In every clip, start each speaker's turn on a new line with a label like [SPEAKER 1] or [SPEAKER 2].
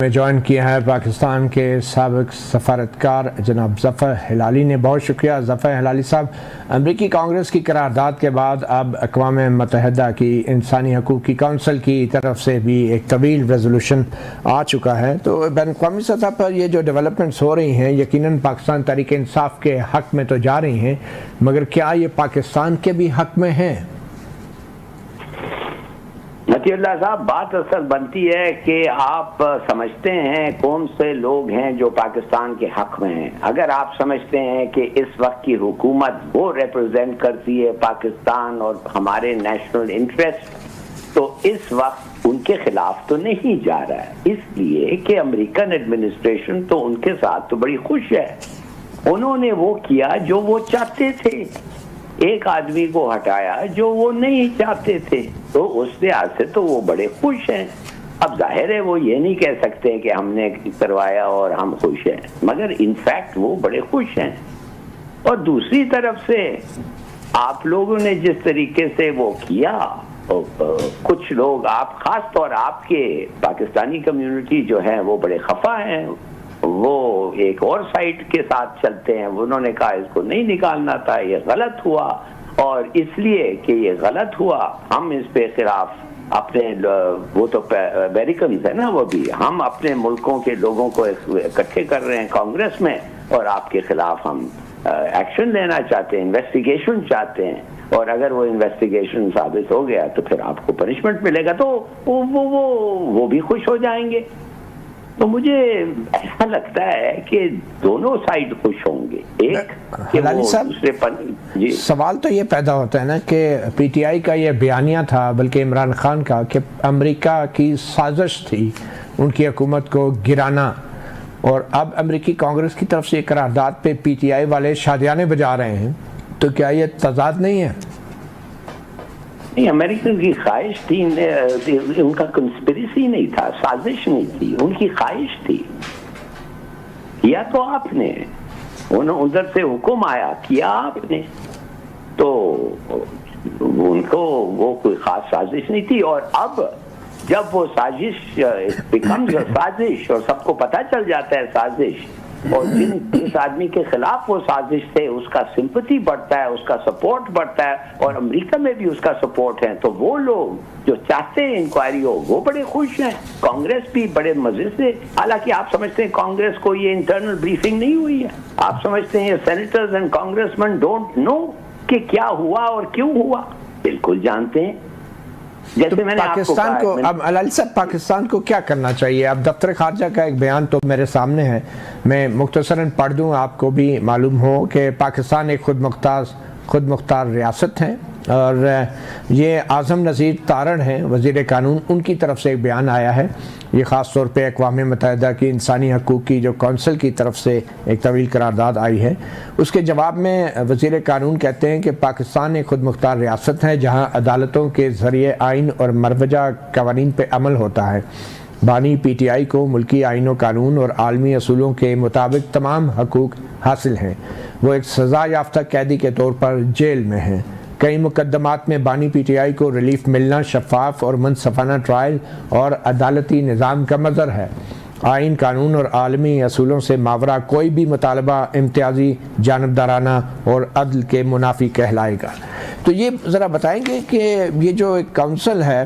[SPEAKER 1] میں جوائن کیا ہے پاکستان کے سابق سفارتکار جناب ظفر ہلالی نے. بہت شکریہ ظفر ہلالی صاحب. امریکی کانگریس کی قرارداد کے بعد اب اقوام متحدہ کی انسانی حقوق کی کونسل کی طرف سے بھی ایک طویل ریزولوشن آ چکا ہے. تو بین الاقوامی سطح پر یہ جو ڈیولپمنٹس ہو رہی ہیں یقیناً پاکستان تحریک انصاف کے حق میں تو جا رہی ہیں، مگر کیا یہ پاکستان کے بھی حق میں ہیں؟
[SPEAKER 2] متی اللہ صاحب، بات اصل بنتی ہے کہ آپ سمجھتے ہیں کون سے لوگ ہیں جو پاکستان کے حق میں ہیں. اگر آپ سمجھتے ہیں کہ اس وقت کی حکومت وہ ریپرزینٹ کرتی ہے پاکستان اور ہمارے نیشنل انٹرسٹ، تو اس وقت ان کے خلاف تو نہیں جا رہا ہے، اس لیے کہ امریکن ایڈمنسٹریشن تو ان کے ساتھ تو بڑی خوش ہے. انہوں نے وہ کیا جو وہ چاہتے تھے، ایک آدمی کو ہٹایا جو وہ نہیں چاہتے تھے، تو اس لحاظ سے تو وہ بڑے خوش ہیں. اب ظاہر ہے وہ یہ نہیں کہہ سکتے کہ ہم نے کروایا اور ہم خوش ہیں، مگر انفیکٹ وہ بڑے خوش ہیں. اور دوسری طرف سے آپ لوگوں نے جس طریقے سے وہ کیا، کچھ لوگ، آپ خاص طور آپ کے پاکستانی کمیونٹی جو ہے وہ بڑے خفا ہیں، وہ ایک اور سائٹ کے ساتھ چلتے ہیں. انہوں نے کہا اس کو نہیں نکالنا تھا، یہ غلط ہوا، اور اس لیے کہ یہ غلط ہوا ہم اس پہ خلاف اپنے، وہ تو امریکنز ہیں نا، وہ بھی ہم اپنے ملکوں کے لوگوں کو اکٹھے کر رہے ہیں کانگریس میں، اور آپ کے خلاف ہم ایکشن لینا چاہتے ہیں، انویسٹیگیشن چاہتے ہیں، اور اگر وہ انویسٹیگیشن ثابت ہو گیا تو پھر آپ کو پنشمنٹ ملے گا، تو وہ بھی خوش ہو جائیں گے. تو مجھے ایسا لگتا ہے کہ دونوں سائڈ خوش ہوں گے. ایک
[SPEAKER 1] ہلالی صاحب،
[SPEAKER 2] جی
[SPEAKER 1] سوال تو یہ پیدا ہوتا ہے نا کہ پی ٹی آئی کا یہ بیانیہ تھا، بلکہ عمران خان کا، کہ امریکہ کی سازش تھی ان کی حکومت کو گرانا، اور اب امریکی کانگریس کی طرف سے یہ قرارداد پہ پی ٹی آئی والے شادیانے بجا رہے ہیں. تو کیا یہ تضاد نہیں ہے؟
[SPEAKER 2] نہیں، امریکن کی خواہش تھی، ان کا کنسپریسی نہیں تھا، سازش نہیں تھی، ان کی خواہش تھی. کیا تو آپ نے، ادھر سے حکم آیا، کیا آپ نے، تو ان کو وہ کوئی خاص سازش نہیں تھی. اور اب جب وہ سازش بیکمز سازش، اور سب کو پتہ چل جاتا ہے سازش، اور جس آدمی کے خلاف وہ سازش تھے اس کا سمپتھی بڑھتا ہے، اس کا سپورٹ بڑھتا ہے، اور امریکہ میں بھی اس کا سپورٹ ہے، تو وہ لوگ جو چاہتے ہیں انکوائری ہو وہ بڑے خوش ہیں. کانگریس بھی بڑے مزے سے، حالانکہ آپ سمجھتے ہیں کانگریس کو یہ انٹرنل بریفنگ نہیں ہوئی ہے، آپ سمجھتے ہیں یہ senators and congressmen don't know کہ کیا ہوا اور کیوں ہوا. بالکل جانتے ہیں. جیسے میں نے
[SPEAKER 1] پاکستان کو، اب ہلالی صاحب پاکستان کو کیا کرنا چاہیے؟ اب دفتر خارجہ کا ایک بیان تو میرے سامنے ہے، میں مختصراً پڑھ دوں آپ کو بھی معلوم ہو کہ پاکستان ایک خود مختار ریاست ہے، اور یہ اعظم نذیر تارڑ ہیں وزیر قانون، ان کی طرف سے ایک بیان آیا ہے. یہ خاص طور پہ اقوام متحدہ کی انسانی حقوق کی جو کونسل کی طرف سے ایک طویل قرارداد آئی ہے، اس کے جواب میں وزیر قانون کہتے ہیں کہ پاکستان ایک خود مختار ریاست ہے جہاں عدالتوں کے ذریعے آئین اور مروجہ قوانین پہ عمل ہوتا ہے. بانی پی ٹی آئی کو ملکی آئین و قانون اور عالمی اصولوں کے مطابق تمام حقوق حاصل ہیں. وہ ایک سزا یافتہ قیدی کے طور پر جیل میں ہیں. کئی مقدمات میں بانی پی ٹی آئی کو ریلیف ملنا شفاف اور منصفانہ ٹرائل اور عدالتی نظام کا مظہر ہے. آئین، قانون اور عالمی اصولوں سے ماورا کوئی بھی مطالبہ امتیازی، جانبدارانہ اور عدل کے منافی کہلائے گا. تو یہ ذرا بتائیں گے کہ یہ جو ایک کونسل ہے،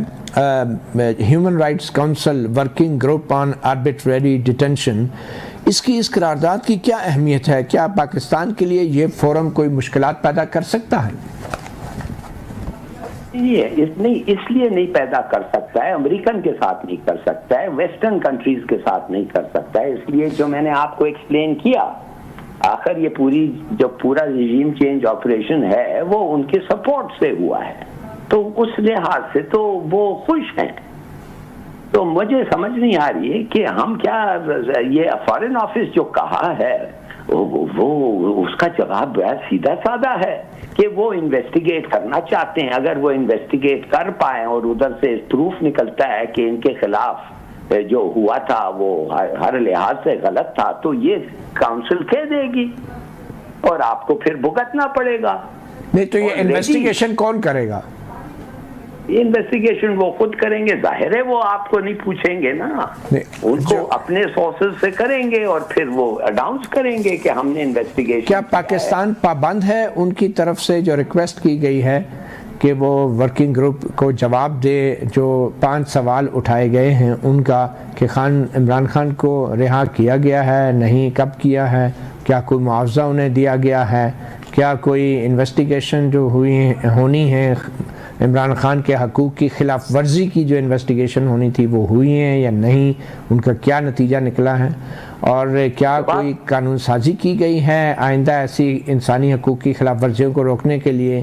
[SPEAKER 1] human rights council working group on arbitrary detention, اس کی اس قرارداد کی کیا اہمیت ہے؟ کیا پاکستان کے لیے یہ فورم کوئی مشکلات پیدا کر سکتا ہے؟
[SPEAKER 2] اس لیے نہیں پیدا کر سکتا ہے، امریکن کے ساتھ نہیں کر سکتا ہے، ویسٹرن کنٹریز کے ساتھ نہیں کر سکتا ہے. اس لیے جو میں نے آپ کو ایکسپلین کیا، آخر یہ پورا رجیم چینج آپریشن ہے وہ ان کے سپورٹ سے ہوا ہے، تو اس لحاظ سے تو وہ خوش ہیں. تو مجھے سمجھ نہیں آ رہی ہے کہ ہم کیا، یہ فارن آفس جو کہا ہے وہ اس کا جواب بہت سیدھا سادہ ہے کہ وہ انویسٹیگیٹ کرنا چاہتے ہیں. اگر وہ انویسٹیگیٹ کر پائیں اور ادھر سے پروف نکلتا ہے کہ ان کے خلاف جو ہوا تھا وہ ہر لحاظ سے غلط تھا، تو یہ کاؤنسل کہہ دے گی اور آپ کو پھر بھگتنا پڑے گا.
[SPEAKER 1] نہیں تو یہ انویسٹیگیشن کون کرے گا؟
[SPEAKER 2] انویسٹیگیشن وہ خود کریں گے، ظاہر ہے وہ آپ کو نہیں پوچھیں گے نا، ان کو اپنے سورسز سے کریں گے اور پھر وہ اناؤنس کریں گے کہ ہم نے انویسٹیگیشن.
[SPEAKER 1] کیا پاکستان پابند ہے ان کی طرف سے جو ریکویسٹ کی گئی ہے کہ وہ ورکنگ گروپ کو جواب دے جو 5 سوال اٹھائے گئے ہیں ان کا، کہ عمران خان کو رہا کیا گیا ہے نہیں، کب کیا ہے، کیا کوئی معاوضہ انہیں دیا گیا ہے، کیا کوئی انویسٹیگیشن جو ہونی ہے عمران خان کے حقوق کی خلاف ورزی کی جو انویسٹیگیشن ہونی تھی وہ ہوئی ہیں یا نہیں، ان کا کیا نتیجہ نکلا ہے، اور کیا کوئی قانون سازی کی گئی ہے آئندہ ایسی انسانی حقوق کی خلاف ورزیوں کو روکنے کے لیے.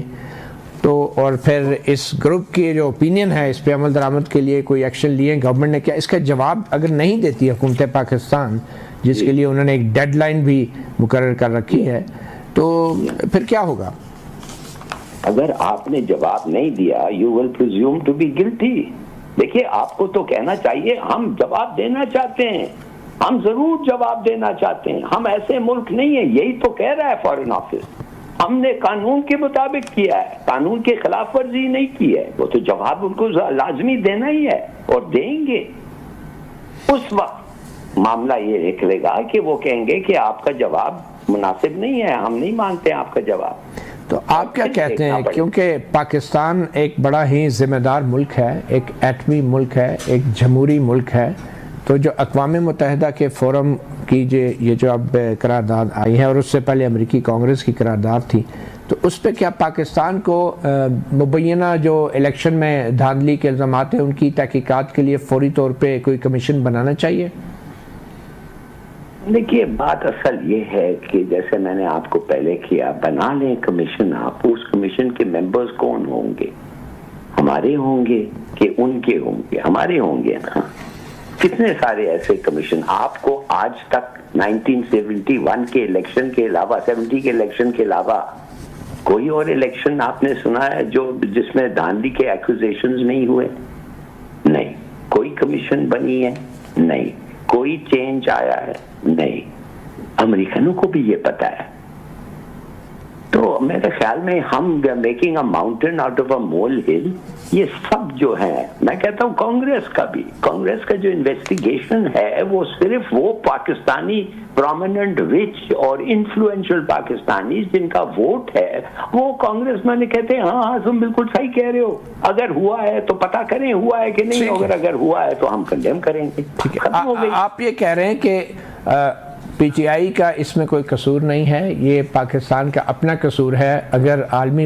[SPEAKER 1] تو اور پھر اس گروپ کی جو اوپینین ہے اس پہ عمل درآمد کے لیے کوئی ایکشن لیے گورنمنٹ نے کیا؟ اس کا جواب اگر نہیں دیتی حکومت پاکستان، جس کے لیے انہوں نے ایک ڈیڈ لائن بھی مقرر کر رکھی ہے، تو پھر کیا ہوگا؟
[SPEAKER 2] اگر آپ نے جواب نہیں دیا you will presume to be guilty. دیکھیے آپ کو تو کہنا چاہیے ہم جواب دینا چاہتے ہیں، ہم ضرور جواب دینا چاہتے ہیں، ہم ایسے ملک نہیں ہیں، یہی تو کہہ رہا ہے فارن آفس، ہم نے قانون کے مطابق کیا ہے، قانون کے خلاف ورزی نہیں کی ہے، وہ تو جواب ان کو لازمی دینا ہی ہے اور دیں گے. اس وقت معاملہ یہ نکلے گا کہ وہ کہیں گے کہ آپ کا جواب مناسب نہیں ہے، ہم نہیں مانتے آپ کا جواب.
[SPEAKER 1] تو آپ کیا کہتے ہیں، کیونکہ پاکستان ایک بڑا ہی ذمہ دار ملک ہے، ایک ایٹمی ملک ہے، ایک جمہوری ملک ہے، تو جو اقوام متحدہ کے فورم کی یہ جو اب قرارداد آئی ہے اور اس سے پہلے امریکی کانگریس کی قرارداد تھی، تو اس پہ کیا پاکستان کو مبینہ جو الیکشن میں دھاندلی کے الزامات ہیں ان کی تحقیقات کے لیے فوری طور پہ کوئی کمیشن بنانا چاہیے؟
[SPEAKER 2] دیکھیے بات اصل یہ ہے کہ جیسے میں نے آپ کو پہلے کیا، بنا لیں کمیشن، آپ اس کمیشن کے ممبرز کون ہوں گے؟ ہمارے ہوں گے کہ ان کے ہوں گے؟ ہمارے ہوں گے نا. کتنے سارے ایسے کمیشن آپ کو آج تک 1971 کے الیکشن کے علاوہ، 70 کے الیکشن کے علاوہ کوئی اور الیکشن آپ نے سنا ہے جس میں دھاندلی کے ایکوزیشنز نہیں ہوئے؟ نہیں. کوئی کمیشن بنی ہے؟ نہیں. کوئی چینج آیا ہے؟ نہیں. امریکنوں کو بھی یہ پتا ہے. تو میرے خیال میں ہم making a mountain out of a molehill, یہ سب جو ہے، میں کہتا ہوں کانگریس کا جو انویسٹیگیشن ہے وہ صرف وہ پاکستانی پرومیننٹ رچ اور انفلوئنشل پاکستانی جن کا ووٹ ہے وہ کانگریس میں نے کہتے ہیں ہاں تم بالکل صحیح کہہ رہے ہو، اگر ہوا ہے تو پتا کریں ہوا ہے کہ نہیں، اگر ہوا ہے تو ہم کنڈیم کریں گے. ختم ہو گئی.
[SPEAKER 1] آپ یہ کہہ رہے ہیں کہ پی ٹی آئی کا اس میں کوئی قصور نہیں ہے، یہ پاکستان کا اپنا قصور ہے. اگر عالمی